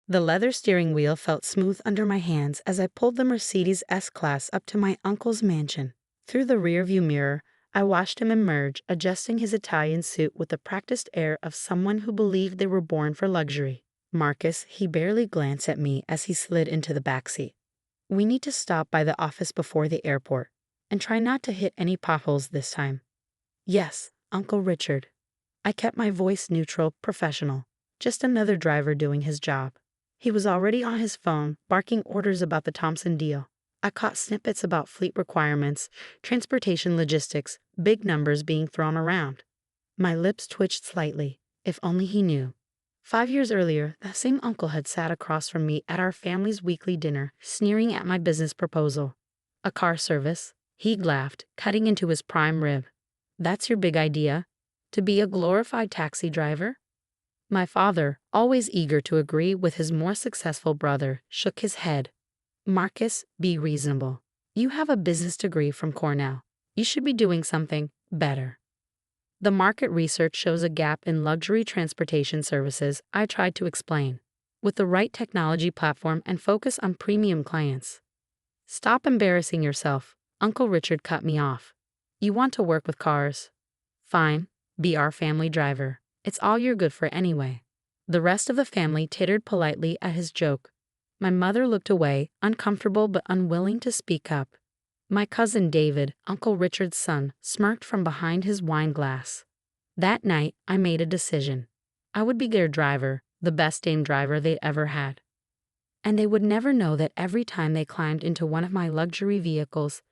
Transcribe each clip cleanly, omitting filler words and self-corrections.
The leather steering wheel felt smooth under my hands as I pulled the Mercedes S-Class up to my uncle's mansion. Through the rearview mirror, I watched him emerge, adjusting his Italian suit with the practiced air of someone who believed they were born for luxury. Marcus, he barely glanced at me as he slid into the backseat. We need to stop by the office before the airport, and try not to hit any potholes this time. Yes, Uncle Richard. I kept my voice neutral, professional. Just another driver doing his job. He was already on his phone, barking orders about the Thompson deal. I caught snippets about fleet requirements, transportation logistics, big numbers being thrown around. My lips twitched slightly. If only he knew. 5 years earlier, that same uncle had sat across from me at our family's weekly dinner, sneering at my business proposal. A car service? He laughed, cutting into his prime rib. That's your big idea? To be a glorified taxi driver? My father, always eager to agree with his more successful brother, shook his head. Marcus, be reasonable. You have a business degree from Cornell. You should be doing something better. The market research shows a gap in luxury transportation services, I tried to explain. With the right technology platform and focus on premium clients. Stop embarrassing yourself, Uncle Richard cut me off. You want to work with cars? Fine, be our family driver. It's all you're good for anyway. The rest of the family tittered politely at his joke. My mother looked away, uncomfortable but unwilling to speak up. My cousin David, Uncle Richard's son, smirked from behind his wine glass. That night, I made a decision. I would be their driver, the best damn driver they ever had. And they would never know that every time they climbed into one of my luxury vehicles,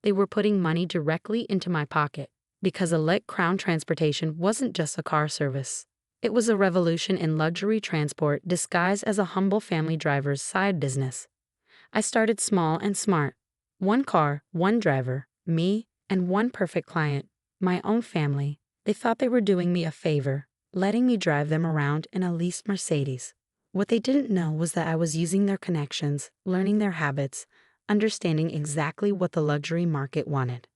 they were putting money directly into my pocket. Because Elite Crown Transportation wasn't just a car service. It was a revolution in luxury transport disguised as a humble family driver's side business. I started small and smart. One car, one driver, me, and one perfect client, my own family. They thought they were doing me a favor, letting me drive them around in a leased Mercedes. What they didn't know was that I was using their connections, learning their habits, understanding exactly what the luxury market wanted.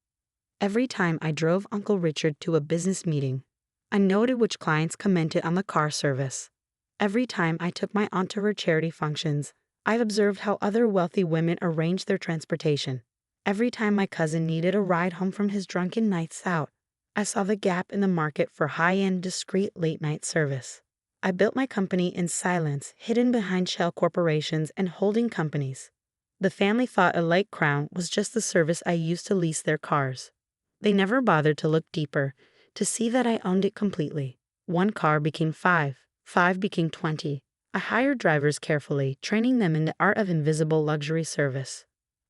Every time I drove Uncle Richard to a business meeting, I noted which clients commented on the car service. Every time I took my aunt to her charity functions, I observed how other wealthy women arranged their transportation. Every time my cousin needed a ride home from his drunken nights out, I saw the gap in the market for high-end, discreet late-night service. I built my company in silence, hidden behind shell corporations and holding companies. The family thought Elite Crown was just the service I used to lease their cars. They never bothered to look deeper, to see that I owned it completely. One car became 5, 5 became 20. I hired drivers carefully, training them in the art of invisible luxury service.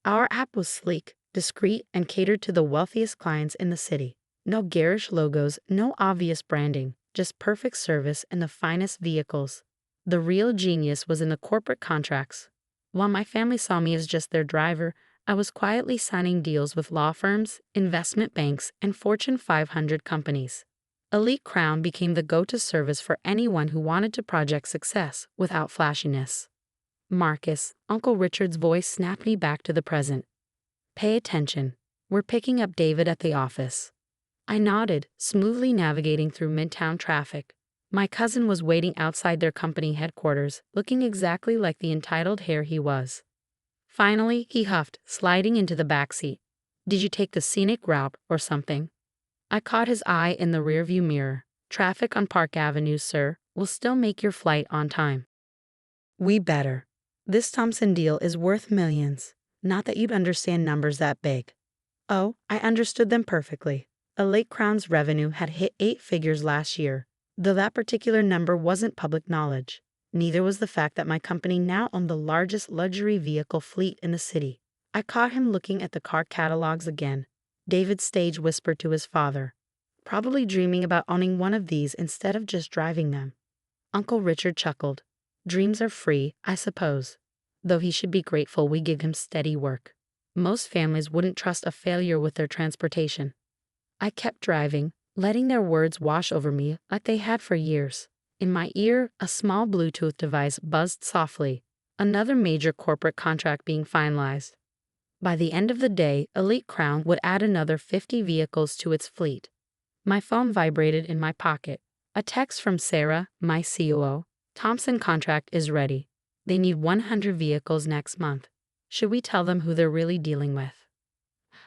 Our app was sleek, discreet, and catered to the wealthiest clients in the city. No garish logos, no obvious branding, just perfect service and the finest vehicles. The real genius was in the corporate contracts. While my family saw me as just their driver, I was quietly signing deals with law firms, investment banks, and Fortune 500 companies. Elite Crown became the go-to service for anyone who wanted to project success without flashiness. Marcus, Uncle Richard's voice snapped me back to the present. Pay attention. We're picking up David at the office. I nodded, smoothly navigating through midtown traffic. My cousin was waiting outside their company headquarters, looking exactly like the entitled hare he was. Finally, he huffed, sliding into the backseat. Did you take the scenic route or something? I caught his eye in the rearview mirror. Traffic on Park Avenue, sir, will still make your flight on time. We better. This Thompson deal is worth millions. Not that you'd understand numbers that big. Oh, I understood them perfectly. Elite Crown's revenue had hit 8 figures last year, though that particular number wasn't public knowledge. Neither was the fact that my company now owned the largest luxury vehicle fleet in the city. I caught him looking at the car catalogs again. David Stage whispered to his father, probably dreaming about owning one of these instead of just driving them. Uncle Richard chuckled. Dreams are free, I suppose. Though he should be grateful we give him steady work. Most families wouldn't trust a failure with their transportation. I kept driving, letting their words wash over me like they had for years. In my ear, a small Bluetooth device buzzed softly, another major corporate contract being finalized. By the end of the day, Elite Crown would add another 50 vehicles to its fleet. My phone vibrated in my pocket. A text from Sarah, my COO. Thompson contract is ready. They need 100 vehicles next month. Should we tell them who they're really dealing with?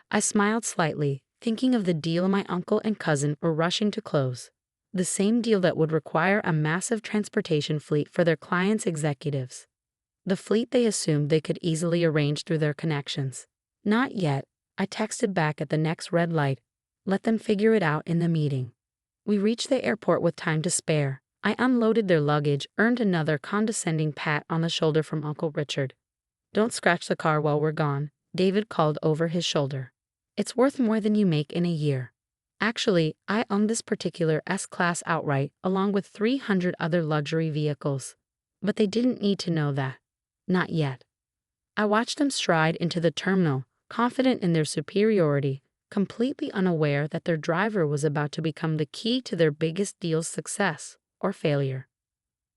I smiled slightly, thinking of the deal my uncle and cousin were rushing to close. The same deal that would require a massive transportation fleet for their clients' executives. The fleet they assumed they could easily arrange through their connections. Not yet, I texted back at the next red light. Let them figure it out in the meeting. We reached the airport with time to spare. I unloaded their luggage, earned another condescending pat on the shoulder from Uncle Richard. Don't scratch the car while we're gone, David called over his shoulder. It's worth more than you make in a year. Actually, I own this particular S-Class outright, along with 300 other luxury vehicles. But they didn't need to know that. Not yet. I watched them stride into the terminal, confident in their superiority, completely unaware that their driver was about to become the key to their biggest deal's success or failure.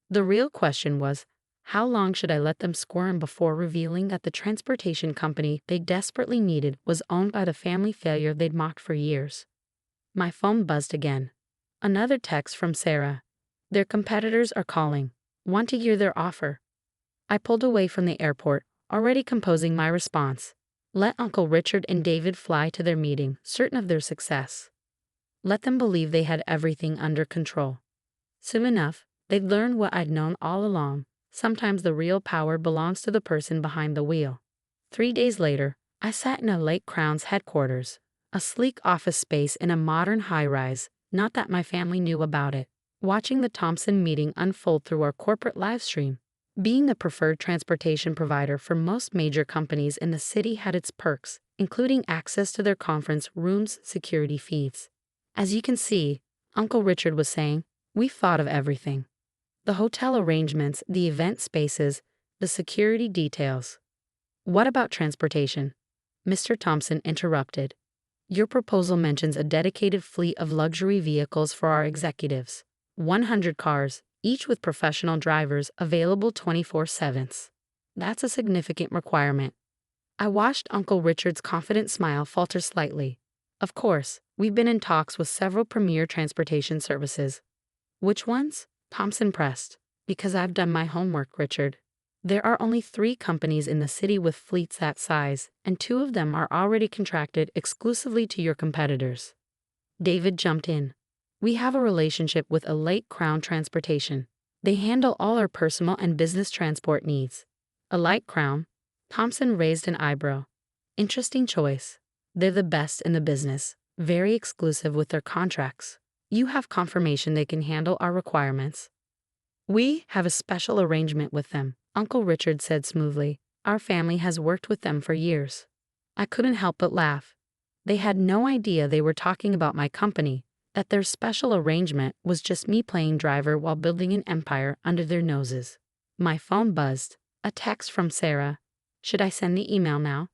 The real question was, how long should I let them squirm before revealing that the transportation company they desperately needed was owned by the family failure they'd mocked for years? My phone buzzed again. Another text from Sarah. Their competitors are calling. Want to hear their offer? I pulled away from the airport, already composing my response. Let Uncle Richard and David fly to their meeting, certain of their success. Let them believe they had everything under control. Soon enough, they'd learn what I'd known all along. Sometimes the real power belongs to the person behind the wheel. 3 days later, I sat in a Lake Crown's headquarters, a sleek office space in a modern high-rise, not that my family knew about it, watching the Thompson meeting unfold through our corporate livestream. Being the preferred transportation provider for most major companies in the city had its perks, including access to their conference rooms' security feeds. As you can see, Uncle Richard was saying, we've thought of everything. The hotel arrangements, the event spaces, the security details. What about transportation? Mr. Thompson interrupted. Your proposal mentions a dedicated fleet of luxury vehicles for our executives. 100 cars, each with professional drivers available 24/7. That's a significant requirement. I watched Uncle Richard's confident smile falter slightly. Of course, we've been in talks with several premier transportation services. Which ones? Thompson pressed. Because I've done my homework, Richard. There are only 3 companies in the city with fleets that size, and 2 of them are already contracted exclusively to your competitors. David jumped in. We have a relationship with a Lake Crown Transportation. They handle all our personal and business transport needs. A Lake Crown? Thompson raised an eyebrow. Interesting choice. They're the best in the business, very exclusive with their contracts. You have confirmation they can handle our requirements. We have a special arrangement with them, Uncle Richard said smoothly. Our family has worked with them for years. I couldn't help but laugh. They had no idea they were talking about my company, that their special arrangement was just me playing driver while building an empire under their noses. My phone buzzed. A text from Sarah. Should I send the email now?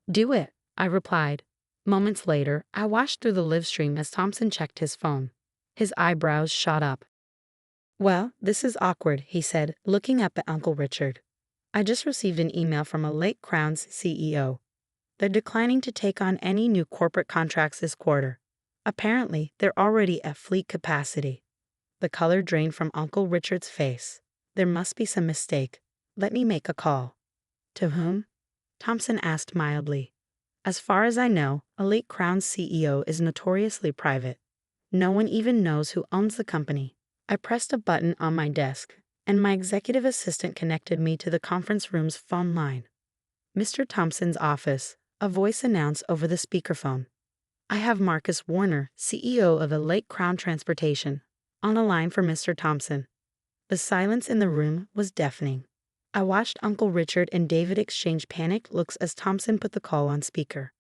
Do it, I replied. Moments later, I watched through the live stream as Thompson checked his phone. His eyebrows shot up. Well, this is awkward, he said, looking up at Uncle Richard. I just received an email from a Lake Crown's CEO. They're declining to take on any new corporate contracts this quarter. Apparently, they're already at fleet capacity. The color drained from Uncle Richard's face. There must be some mistake. Let me make a call. To whom? Thompson asked mildly. As far as I know, a Lake Crown CEO is notoriously private. No one even knows who owns the company. I pressed a button on my desk, and my executive assistant connected me to the conference room's phone line. Mr. Thompson's office, a voice announced over the speakerphone. I have Marcus Warner, CEO of a Lake Crown Transportation, on the line for Mr. Thompson. The silence in the room was deafening. I watched Uncle Richard and David exchange panicked looks as Thompson put the call on speaker.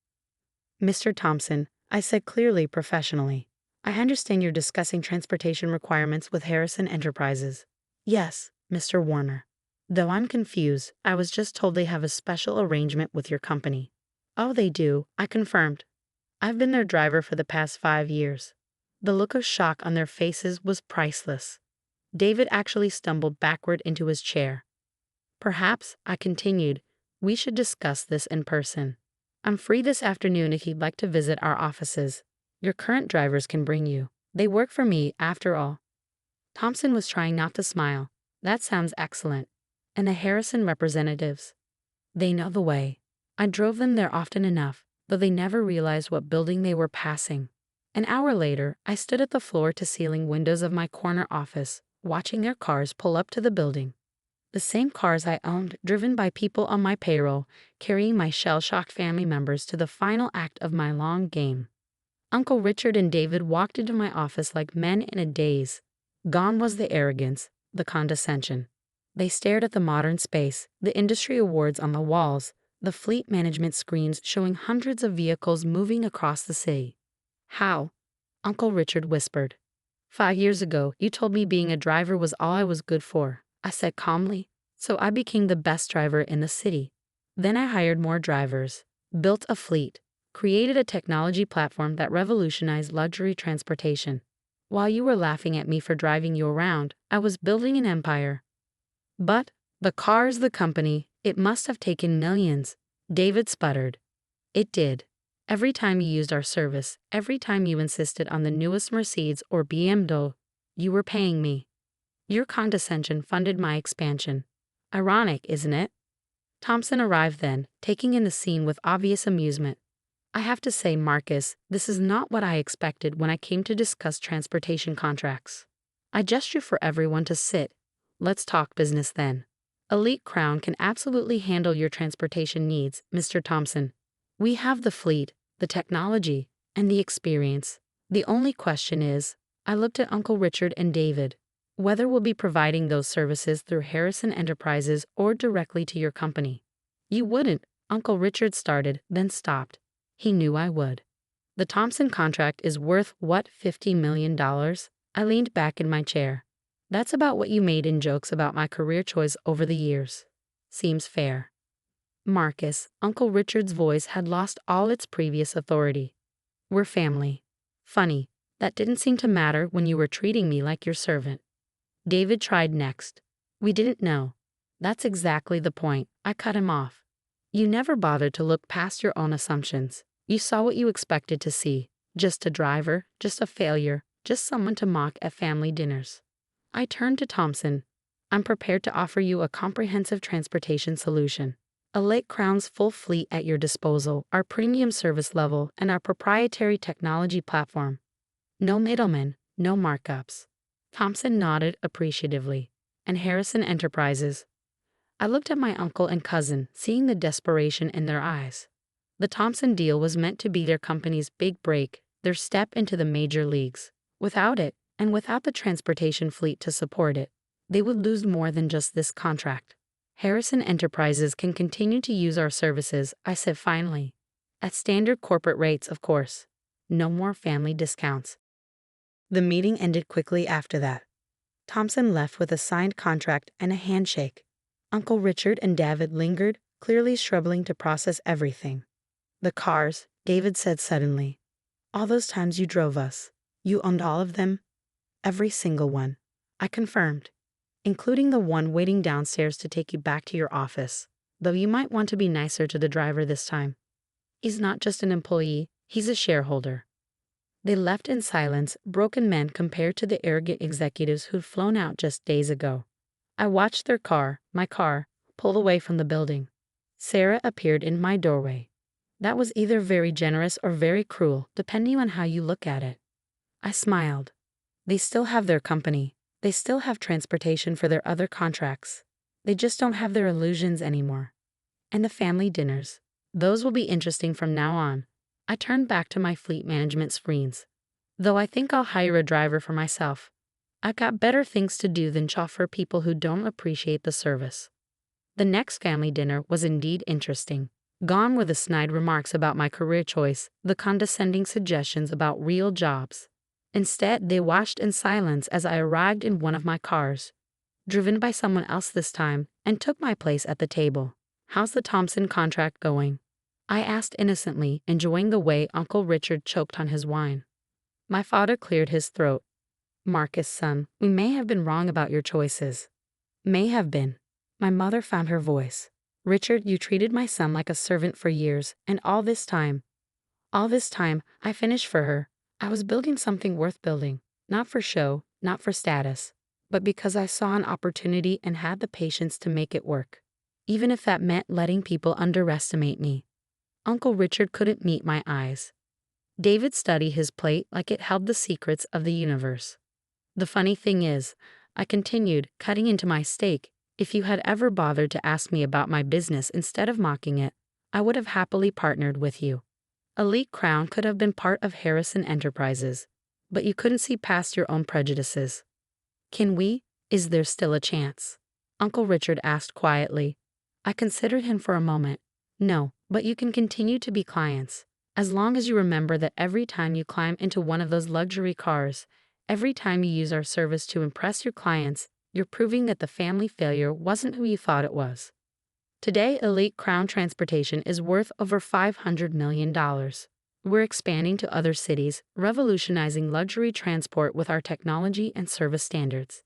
Mr. Thompson, I said clearly professionally. I understand you're discussing transportation requirements with Harrison Enterprises. Yes, Mr. Warner. Though I'm confused, I was just told they have a special arrangement with your company. Oh, they do, I confirmed. I've been their driver for the past 5 years. The look of shock on their faces was priceless. David actually stumbled backward into his chair. Perhaps, I continued, we should discuss this in person. I'm free this afternoon if you'd like to visit our offices. Your current drivers can bring you. They work for me, after all. Thompson was trying not to smile. That sounds excellent. And the Harrison representatives. They know the way. I drove them there often enough, though they never realized what building they were passing. An hour later, I stood at the floor-to-ceiling windows of my corner office, watching their cars pull up to the building. The same cars I owned, driven by people on my payroll, carrying my shell-shocked family members to the final act of my long game. Uncle Richard and David walked into my office like men in a daze. Gone was the arrogance, the condescension. They stared at the modern space, the industry awards on the walls, the fleet management screens showing hundreds of vehicles moving across the city. "How?" Uncle Richard whispered. "5 years ago, you told me being a driver was all I was good for," I said calmly. "So I became the best driver in the city. Then I hired more drivers, built a fleet, created a technology platform that revolutionized luxury transportation. While you were laughing at me for driving you around, I was building an empire." "But the car's the company. It must have taken millions," David sputtered. "It did. Every time you used our service, every time you insisted on the newest Mercedes or BMW, you were paying me. Your condescension funded my expansion. Ironic, isn't it?" Thompson arrived then, taking in the scene with obvious amusement. "I have to say, Marcus, this is not what I expected when I came to discuss transportation contracts. I gestured for everyone to sit. Let's talk business then. Elite Crown can absolutely handle your transportation needs, Mr. Thompson. We have the fleet, the technology, and the experience. The only question is," I looked at Uncle Richard and David, "whether we'll be providing those services through Harrison Enterprises or directly to your company." "You wouldn't," Uncle Richard started, then stopped. He knew I would. "The Thompson contract is worth, what, $50 million? I leaned back in my chair. "That's about what you made in jokes about my career choice over the years. Seems fair." "Marcus," Uncle Richard's voice had lost all its previous authority. "We're family. Funny, that didn't seem to matter when you were treating me like your servant." David tried next. "We didn't know." "That's exactly the point," I cut him off. "You never bothered to look past your own assumptions. You saw what you expected to see. Just a driver, just a failure, just someone to mock at family dinners." I turned to Thompson. "I'm prepared to offer you a comprehensive transportation solution. A Lake Crown's full fleet at your disposal, our premium service level, and our proprietary technology platform. No middlemen, no markups." Thompson nodded appreciatively. "And Harrison Enterprises." I looked at my uncle and cousin, seeing the desperation in their eyes. The Thompson deal was meant to be their company's big break, their step into the major leagues. Without it, and without the transportation fleet to support it, they would lose more than just this contract. "Harrison Enterprises can continue to use our services," I said finally. "At standard corporate rates, of course. No more family discounts." The meeting ended quickly after that. Thompson left with a signed contract and a handshake. Uncle Richard and David lingered, clearly struggling to process everything. "The cars," David said suddenly. "All those times you drove us. You owned all of them?" "Every single one," I confirmed, "including the one waiting downstairs to take you back to your office. Though you might want to be nicer to the driver this time. He's not just an employee, he's a shareholder." They left in silence, broken men compared to the arrogant executives who'd flown out just days ago. I watched their car, my car, pull away from the building. Sarah appeared in my doorway. That was either very generous or very cruel, depending on how you look at it. I smiled. They still have their company. They still have transportation for their other contracts. They just don't have their illusions anymore. And the family dinners. Those will be interesting from now on. I turned back to my fleet management screens. Though I think I'll hire a driver for myself. I've got better things to do than chauffeur people who don't appreciate the service. The next family dinner was indeed interesting. Gone were the snide remarks about my career choice, the condescending suggestions about real jobs. Instead, they watched in silence as I arrived in one of my cars, driven by someone else this time, and took my place at the table. "How's the Thompson contract going?" I asked innocently, enjoying the way Uncle Richard choked on his wine. My father cleared his throat. "Marcus, son, we may have been wrong about your choices." "May have been." My mother found her voice. "Richard, you treated my son like a servant for years, and all this time, I finished for her. I was building something worth building, not for show, not for status. but because I saw an opportunity and had the patience to make it work, even if that meant letting people underestimate me. Uncle Richard couldn't meet my eyes. David studied his plate like it held the secrets of the universe. The funny thing is, I continued, cutting into my steak. If you had ever bothered to ask me about my business instead of mocking it, I would have happily partnered with you. Elite Crown could have been part of Harrison Enterprises, but you couldn't see past your own prejudices. Can we? Is there still a chance? Uncle Richard asked quietly. I considered him for a moment. No, but you can continue to be clients, as long as you remember that every time you climb into one of those luxury cars, every time you use our service to impress your clients, you're proving that the family failure wasn't who you thought it was. Today, Elite Crown Transportation is worth over $500 million. We're expanding to other cities, revolutionizing luxury transport with our technology and service standards.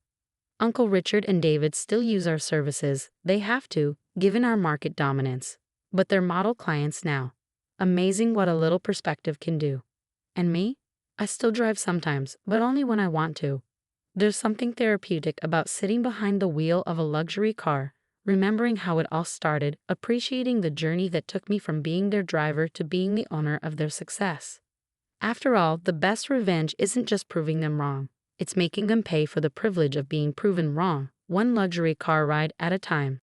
Uncle Richard and David still use our services. They have to, given our market dominance. But they're model clients now. Amazing what a little perspective can do. And me? I still drive sometimes, but only when I want to. There's something therapeutic about sitting behind the wheel of a luxury car, remembering how it all started, appreciating the journey that took me from being their driver to being the owner of their success. After all, the best revenge isn't just proving them wrong. It's making them pay for the privilege of being proven wrong, one luxury car ride at a time.